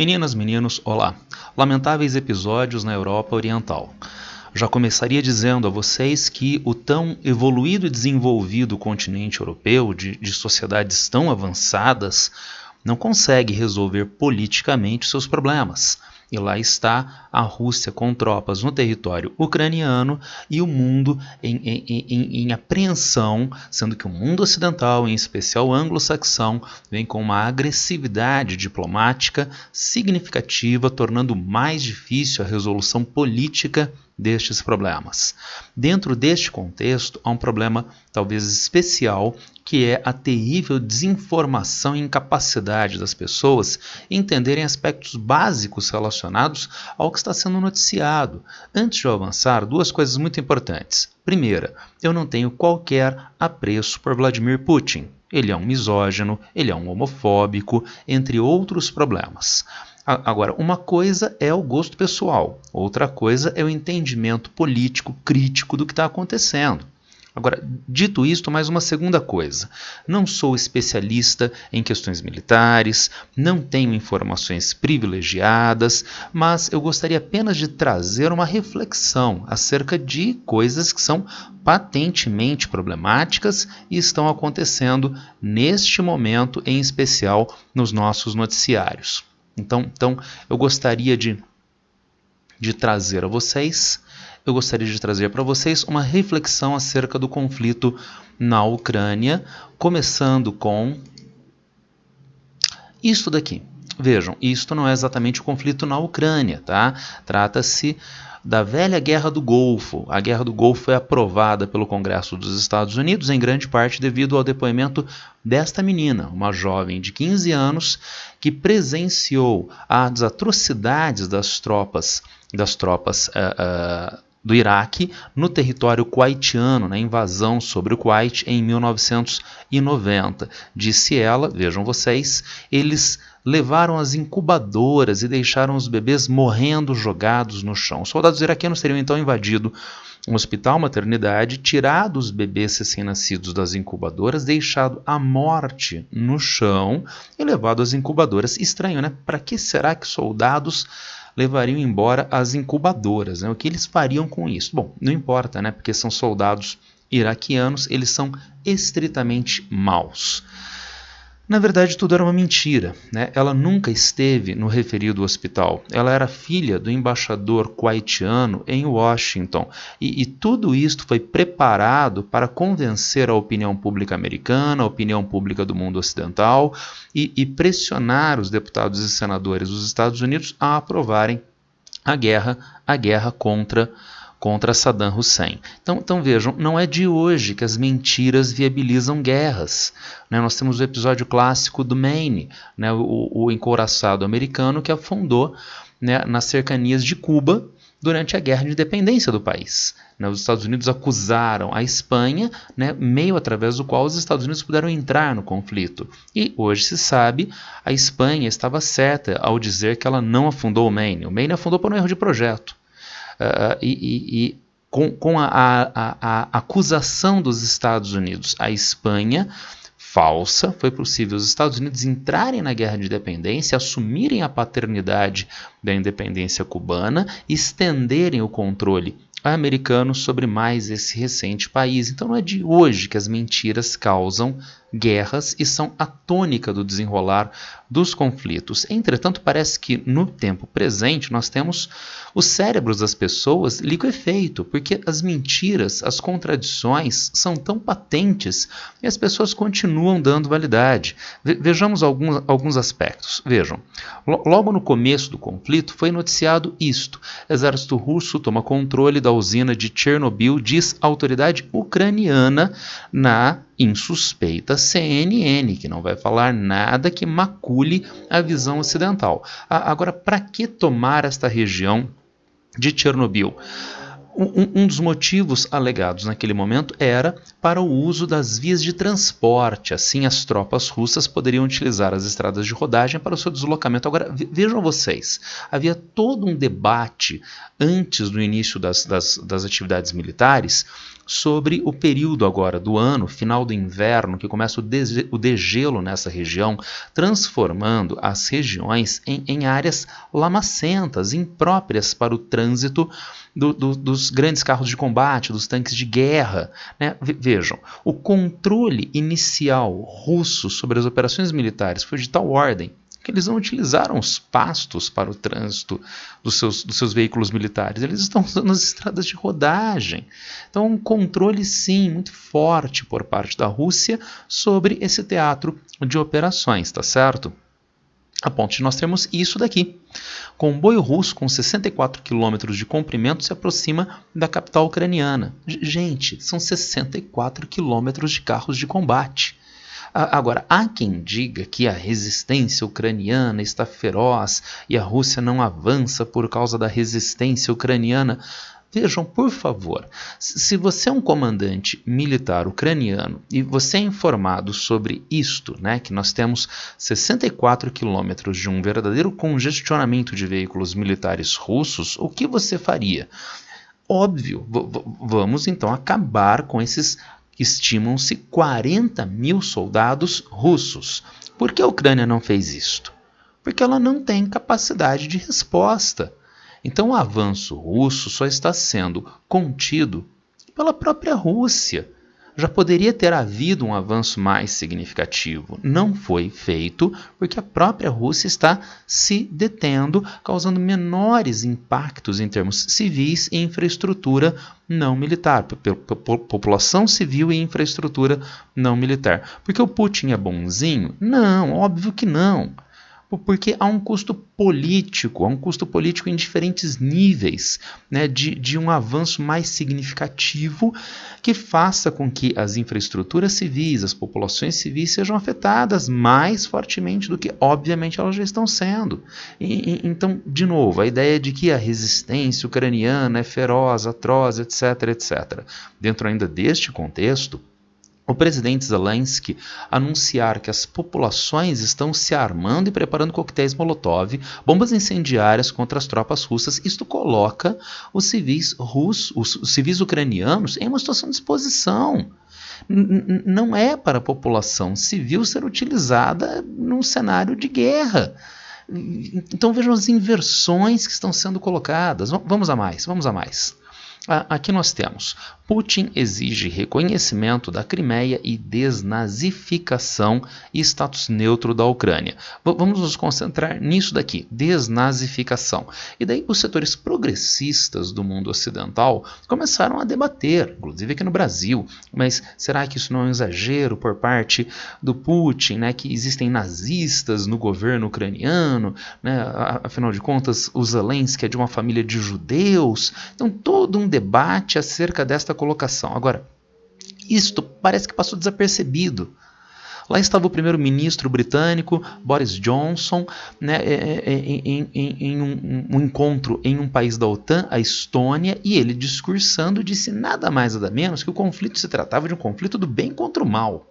Meninas, meninos, olá. Lamentáveis episódios na Europa Oriental. Já começaria dizendo a vocês que o tão evoluído e desenvolvido continente europeu, de sociedades tão avançadas, não consegue resolver politicamente seus problemas. E lá está a Rússia com tropas no território ucraniano e o mundo em apreensão, sendo que o mundo ocidental, em especial o anglo-saxão, vem com uma agressividade diplomática significativa, tornando mais difícil a resolução política destes problemas. Dentro deste contexto, há um problema talvez especial, que é a terrível desinformação e incapacidade das pessoas em entenderem aspectos básicos relacionados ao que está sendo noticiado. Antes de eu avançar, duas coisas muito importantes. Primeira, eu não tenho qualquer apreço por Vladimir Putin. Ele é um misógino, ele é um homofóbico, entre outros problemas. Agora, uma coisa é o gosto pessoal, outra coisa é o entendimento político crítico do que está acontecendo. Agora, dito isto, mais uma segunda coisa. Não sou especialista em questões militares, não tenho informações privilegiadas, mas eu gostaria apenas de trazer uma reflexão acerca de coisas que são patentemente problemáticas e estão acontecendo neste momento, em especial nos nossos noticiários. Então eu gostaria de trazer a vocês, para vocês uma reflexão acerca do conflito na Ucrânia, começando com isto daqui. Vejam, isto não é exatamente o conflito na Ucrânia, tá? Trata-se da velha Guerra do Golfo. A Guerra do Golfo foi aprovada pelo Congresso dos Estados Unidos, em grande parte devido ao depoimento desta menina, uma jovem de 15 anos, que presenciou as atrocidades das tropas do Iraque no território kuwaitiano, na invasão sobre o Kuwait em 1990. Disse ela, vejam vocês, eles levaram as incubadoras e deixaram os bebês morrendo jogados no chão. Os soldados iraquianos teriam então invadido um hospital, maternidade, tirado os bebês recém-nascidos das incubadoras, deixado a morte no chão e levado às incubadoras. Estranho, né? Para que será que soldados levariam embora as incubadoras, né? O que eles fariam com isso? Bom, não importa, né? Porque são soldados iraquianos, eles são estritamente maus. Na verdade, tudo era uma mentira, né? Ela nunca esteve no referido hospital. Ela era filha do embaixador kuwaitiano em Washington. E tudo isto foi preparado para convencer a opinião pública americana, a opinião pública do mundo ocidental e pressionar os deputados e senadores dos Estados Unidos a aprovarem a guerra contra Saddam Hussein. Então vejam, não é de hoje que as mentiras viabilizam guerras, né? Nós temos o episódio clássico do Maine, né? o encouraçado americano que afundou, né, nas cercanias de Cuba durante a guerra de independência do país. Né? Os Estados Unidos acusaram a Espanha, né, meio através do qual os Estados Unidos puderam entrar no conflito. E hoje se sabe, a Espanha estava certa ao dizer que ela não afundou o Maine. O Maine afundou por um erro de projeto. Com a acusação dos Estados Unidos à Espanha falsa, foi possível os Estados Unidos entrarem na guerra de independência, assumirem a paternidade da independência cubana e estenderem o controle americano sobre mais esse recente país. Então não é de hoje que as mentiras causam guerras e são a tônica do desenrolar dos conflitos. Entretanto, parece que no tempo presente nós temos os cérebros das pessoas liquefeito, porque as mentiras, as contradições são tão patentes e as pessoas continuam dando validade. Vejamos alguns aspectos. Vejam, logo no começo do conflito foi noticiado isto: exército russo toma controle da usina de Chernobyl, diz a autoridade ucraniana na insuspeita CNN, que não vai falar nada que macule a visão ocidental. Agora, para que tomar esta região de Chernobyl? Um dos motivos alegados naquele momento era para o uso das vias de transporte. Assim, as tropas russas poderiam utilizar as estradas de rodagem para o seu deslocamento. Agora, vejam vocês, havia todo um debate antes do início das atividades militares sobre o período agora do ano, final do inverno, que começa o degelo nessa região, transformando as regiões em áreas lamacentas, impróprias para o trânsito dos grandes carros de combate, dos tanques de guerra. Né? Vejam, o controle inicial russo sobre as operações militares foi de tal ordem que eles não utilizaram os pastos para o trânsito dos seus veículos militares, eles estão usando as estradas de rodagem. Então, um controle, sim, muito forte por parte da Rússia sobre esse teatro de operações, tá certo? A ponto de nós termos isso daqui. Comboio russo com 64 km de comprimento se aproxima da capital ucraniana. Gente, são 64 km de carros de combate. Agora, há quem diga que a resistência ucraniana está feroz e a Rússia não avança por causa da resistência ucraniana. Vejam, por favor, se você é um comandante militar ucraniano e você é informado sobre isto, né, que nós temos 64 quilômetros de um verdadeiro congestionamento de veículos militares russos, o que você faria? Óbvio, vamos então acabar com esses, estimam-se 40 mil soldados russos. Por que a Ucrânia não fez isto? Porque ela não tem capacidade de resposta. Então o avanço russo só está sendo contido pela própria Rússia. Já poderia ter havido um avanço mais significativo. Não foi feito porque a própria Rússia está se detendo, causando menores impactos em termos civis e infraestrutura não militar, população civil e infraestrutura não militar. Porque o Putin é bonzinho? Não, óbvio que não. Porque há um custo político em diferentes níveis, né, de um avanço mais significativo que faça com que as infraestruturas civis, as populações civis sejam afetadas mais fortemente do que, obviamente, elas já estão sendo. Então, de novo, a ideia de que a resistência ucraniana é feroz, atroz, etc., etc. Dentro ainda deste contexto, o presidente Zelensky anunciar que as populações estão se armando e preparando coquetéis Molotov, bombas incendiárias contra as tropas russas, isto coloca os civis ucranianos em uma situação de exposição. Não é para a população civil ser utilizada num cenário de guerra. Então vejam as inversões que estão sendo colocadas. Vamos a mais. Aqui nós temos: Putin exige reconhecimento da Crimeia e desnazificação e status neutro da Ucrânia. Vamos nos concentrar nisso daqui, desnazificação. E daí os setores progressistas do mundo ocidental começaram a debater, inclusive aqui no Brasil, mas será que isso não é um exagero por parte do Putin, né, que existem nazistas no governo ucraniano, né, afinal de contas o Zelensky é de uma família de judeus, então todo um debate acerca desta colocação. Agora, isto parece que passou desapercebido. Lá estava o primeiro-ministro britânico, Boris Johnson, né, em um encontro em um país da OTAN, a Estônia, e ele discursando disse nada mais nada menos que o conflito se tratava de um conflito do bem contra o mal.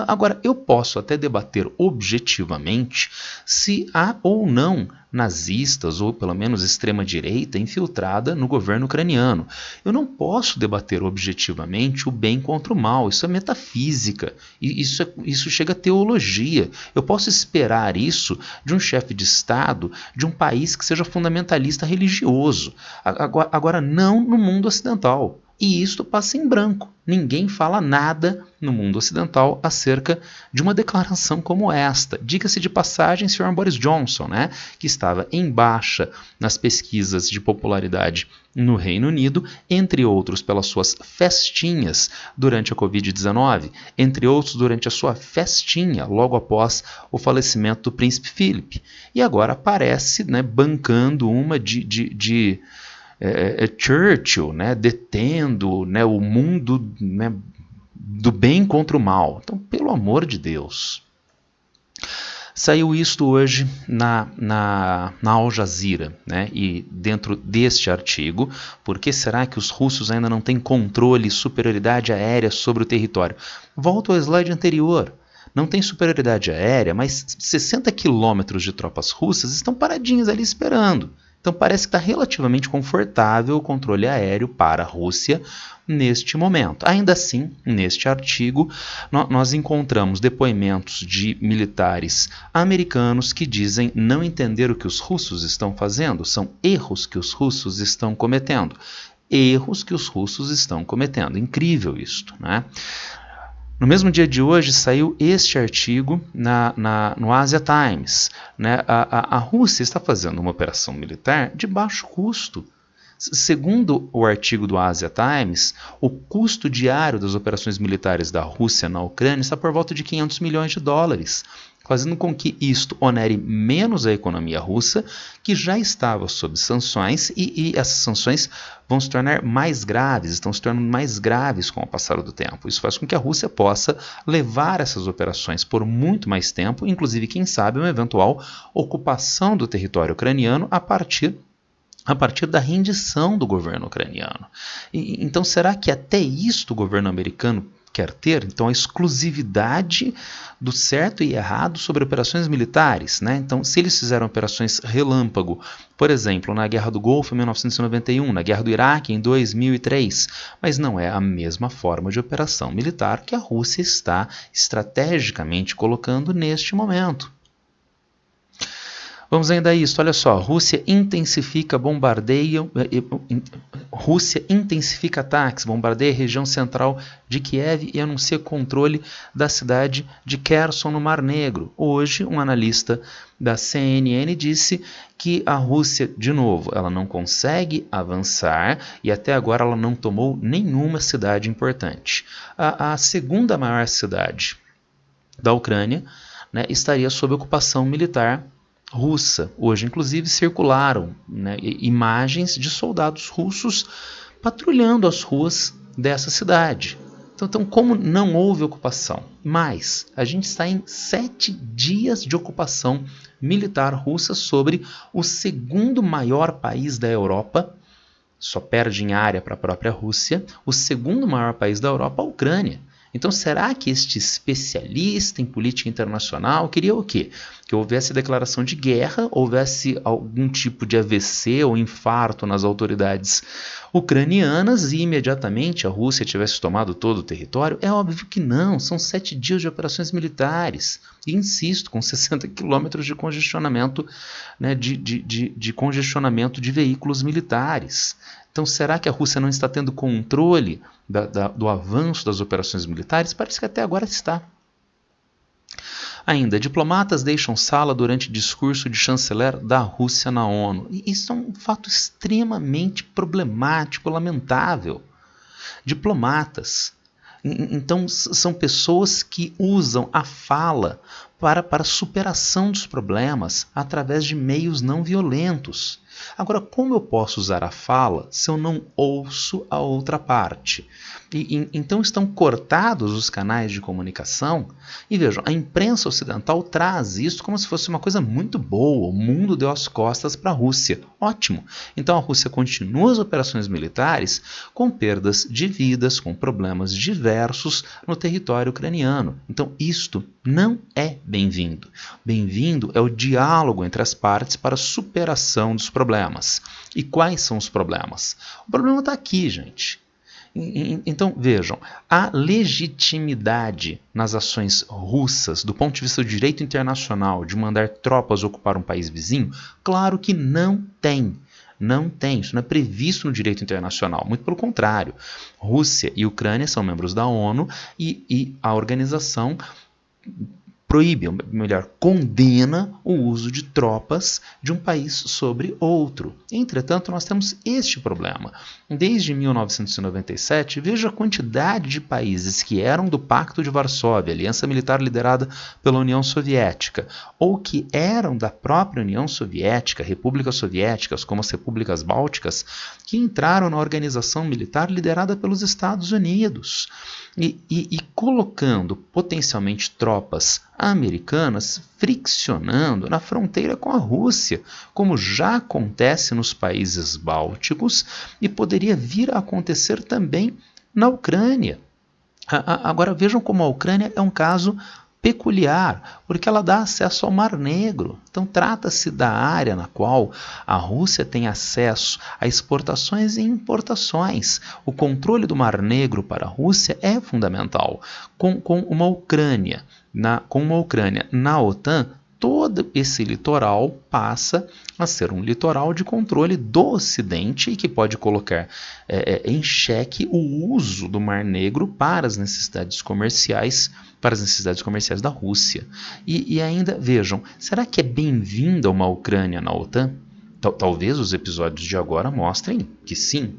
Agora, eu posso até debater objetivamente se há ou não nazistas, ou pelo menos extrema-direita, infiltrada no governo ucraniano. Eu não posso debater objetivamente o bem contra o mal, isso é metafísica, isso chega a teologia. Eu posso esperar isso de um chefe de Estado, de um país que seja fundamentalista religioso. Agora não no mundo ocidental. E isto passa em branco. Ninguém fala nada no mundo ocidental acerca de uma declaração como esta. Diga-se de passagem, Sr. Boris Johnson, né, que estava em baixa nas pesquisas de popularidade no Reino Unido, entre outros pelas suas festinhas durante a Covid-19, entre outros durante a sua festinha logo após o falecimento do príncipe Philip. E agora aparece, né, bancando uma de Churchill, né, detendo, né, o mundo, né, do bem contra o mal. Então, pelo amor de Deus. Saiu isto hoje na Al Jazeera, né? E dentro deste artigo, por que será que os russos ainda não têm controle e superioridade aérea sobre o território? Volto ao slide anterior. Não tem superioridade aérea, mas 60 quilômetros de tropas russas estão paradinhas ali esperando. Então parece que está relativamente confortável o controle aéreo para a Rússia neste momento. Ainda assim, neste artigo, nós encontramos depoimentos de militares americanos que dizem não entender o que os russos estão fazendo, são erros que os russos estão cometendo. Erros que os russos estão cometendo. Incrível isto, né? No mesmo dia de hoje saiu este artigo no Asia Times. Né? A Rússia está fazendo uma operação militar de baixo custo. Segundo o artigo do Asia Times, o custo diário das operações militares da Rússia na Ucrânia está por volta de 500 milhões de dólares, fazendo com que isto onere menos a economia russa, que já estava sob sanções, e essas sanções vão se tornar mais graves, estão se tornando mais graves com o passar do tempo. Isso faz com que a Rússia possa levar essas operações por muito mais tempo, inclusive, quem sabe, uma eventual ocupação do território ucraniano a partir da rendição do governo ucraniano. Então, será que até isto o governo americano quer ter? Então, a exclusividade do certo e errado sobre operações militares, né? Então, se eles fizeram operações relâmpago, por exemplo, na Guerra do Golfo em 1991, na Guerra do Iraque em 2003, mas não é a mesma forma de operação militar que a Rússia está estrategicamente colocando neste momento. Vamos ainda a isso, olha só, Rússia intensifica ataques, bombardeia a região central de Kiev e anuncia controle da cidade de Kherson no Mar Negro. Hoje, um analista da CNN disse que a Rússia, de novo, ela não consegue avançar e até agora ela não tomou nenhuma cidade importante. A segunda maior cidade da Ucrânia, né, estaria sob ocupação militar russa. Hoje, inclusive, circularam, né, imagens de soldados russos patrulhando as ruas dessa cidade. Então, como não houve ocupação, mas a gente está em 7 dias de ocupação militar russa sobre o segundo maior país da Europa, só perde em área para a própria Rússia, o segundo maior país da Europa, a Ucrânia. Então, será que este especialista em política internacional queria o quê? Que houvesse declaração de guerra, houvesse algum tipo de AVC ou infarto nas autoridades ucranianas e imediatamente a Rússia tivesse tomado todo o território? É óbvio que não, são 7 dias de operações militares. E insisto, com 60 quilômetros de congestionamento, né, de congestionamento de veículos militares. Então, será que a Rússia não está tendo controle do avanço das operações militares? Parece que até agora está. Ainda, diplomatas deixam sala durante discurso de chanceler da Rússia na ONU. E isso é um fato extremamente problemático, lamentável. Diplomatas. Então, são pessoas que usam a fala para a superação dos problemas através de meios não violentos. Agora, como eu posso usar a fala se eu não ouço a outra parte? Então estão cortados os canais de comunicação e vejam, a imprensa ocidental traz isso como se fosse uma coisa muito boa, o mundo deu as costas para a Rússia. Ótimo! Então a Rússia continua as operações militares com perdas de vidas, com problemas diversos no território ucraniano. Então isto não é bem-vindo. Bem-vindo é o diálogo entre as partes para a superação dos problemas. E quais são os problemas? O problema está aqui, gente. Então, vejam, a legitimidade nas ações russas, do ponto de vista do direito internacional, de mandar tropas ocupar um país vizinho, claro que não tem. Não tem, isso não é previsto no direito internacional, muito pelo contrário. Rússia e Ucrânia são membros da ONU e a organização proíbe, ou melhor, condena o uso de tropas de um país sobre outro. Entretanto, nós temos este problema. Desde 1997, veja a quantidade de países que eram do Pacto de Varsóvia, aliança militar liderada pela União Soviética, ou que eram da própria União Soviética, repúblicas soviéticas, como as repúblicas bálticas, que entraram na organização militar liderada pelos Estados Unidos. E colocando potencialmente tropas americanas friccionando na fronteira com a Rússia, como já acontece nos países bálticos e poderia vir a acontecer também na Ucrânia. Agora vejam como a Ucrânia é um caso peculiar, porque ela dá acesso ao Mar Negro. Então trata-se da área na qual a Rússia tem acesso a exportações e importações. O controle do Mar Negro para a Rússia é fundamental. Com uma Ucrânia na OTAN, todo esse litoral passa a ser um litoral de controle do Ocidente e que pode colocar em xeque o uso do Mar Negro para as necessidades comerciais da Rússia. E ainda, vejam, será que é bem-vinda uma Ucrânia na OTAN? Talvez os episódios de agora mostrem que sim,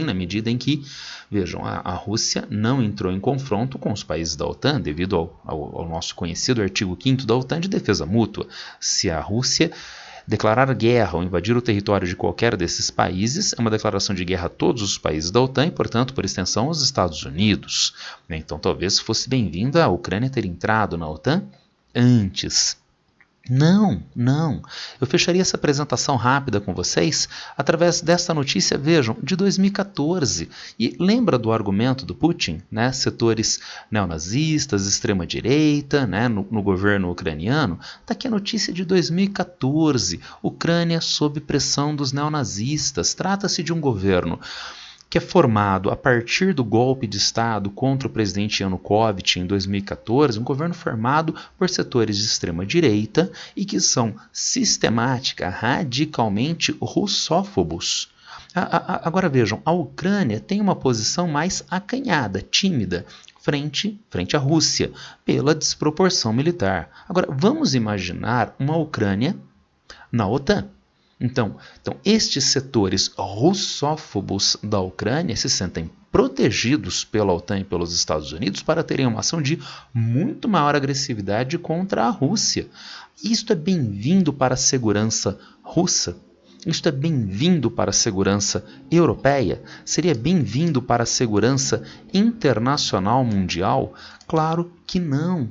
na medida em que, vejam, a Rússia não entrou em confronto com os países da OTAN devido ao nosso conhecido artigo 5º da OTAN de defesa mútua. Se a Rússia declarar guerra ou invadir o território de qualquer desses países, é uma declaração de guerra a todos os países da OTAN e, portanto, por extensão, aos Estados Unidos. Então, talvez fosse bem-vinda a Ucrânia ter entrado na OTAN antes. Não. Eu fecharia essa apresentação rápida com vocês através dessa notícia, vejam, de 2014. E lembra do argumento do Putin, né? Setores neonazistas, extrema-direita, né? no governo ucraniano? Está aqui a notícia de 2014. Ucrânia sob pressão dos neonazistas. Trata-se de um governo que é formado a partir do golpe de Estado contra o presidente Yanukovych em 2014, um governo formado por setores de extrema-direita e que são sistemática, radicalmente russófobos. Agora vejam, a Ucrânia tem uma posição mais acanhada, tímida, frente à Rússia, pela desproporção militar. Agora, vamos imaginar uma Ucrânia na OTAN. Então, estes setores russófobos da Ucrânia se sentem protegidos pela OTAN e pelos Estados Unidos para terem uma ação de muito maior agressividade contra a Rússia. Isto é bem-vindo para a segurança russa? Isto é bem-vindo para a segurança europeia? Seria bem-vindo para a segurança internacional mundial? Claro que não.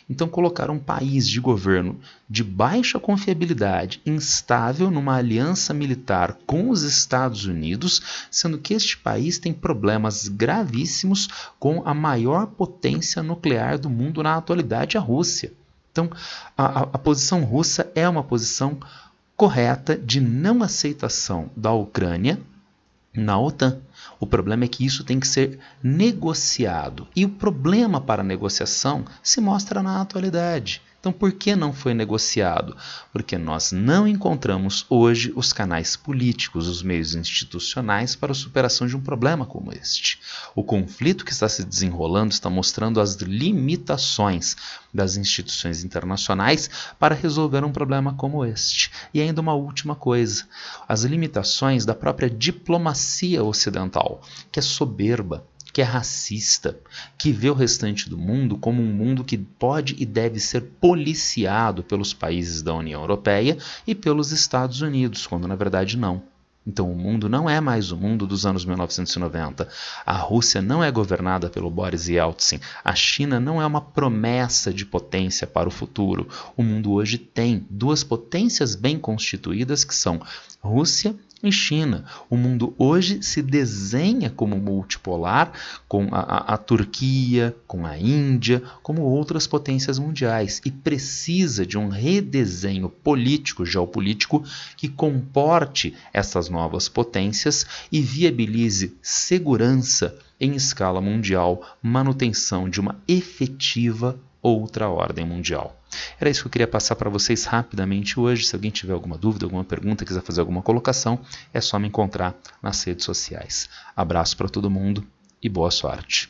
Então, colocar um país de governo de baixa confiabilidade, instável numa aliança militar com os Estados Unidos, sendo que este país tem problemas gravíssimos com a maior potência nuclear do mundo na atualidade, a Rússia. Então, a posição russa é uma posição correta de não aceitação da Ucrânia na OTAN. O problema é que isso tem que ser negociado. E o problema para a negociação se mostra na atualidade. Então, por que não foi negociado? Porque nós não encontramos hoje os canais políticos, os meios institucionais para a superação de um problema como este. O conflito que está se desenrolando está mostrando as limitações das instituições internacionais para resolver um problema como este. E ainda uma última coisa, as limitações da própria diplomacia ocidental, que é soberba, que é racista, que vê o restante do mundo como um mundo que pode e deve ser policiado pelos países da União Europeia e pelos Estados Unidos, quando na verdade não. Então o mundo não é mais o mundo dos anos 1990. A Rússia não é governada pelo Boris Yeltsin. A China não é uma promessa de potência para o futuro. O mundo hoje tem duas potências bem constituídas que são Rússia e China. O mundo hoje se desenha como multipolar, com a Turquia, com a Índia, como outras potências mundiais, e precisa de um redesenho político, geopolítico, que comporte essas novas potências e viabilize segurança em escala mundial, manutenção de uma efetiva outra ordem mundial. Era isso que eu queria passar para vocês rapidamente hoje. Se alguém tiver alguma dúvida, alguma pergunta, quiser fazer alguma colocação, é só me encontrar nas redes sociais. Abraço para todo mundo e boa sorte.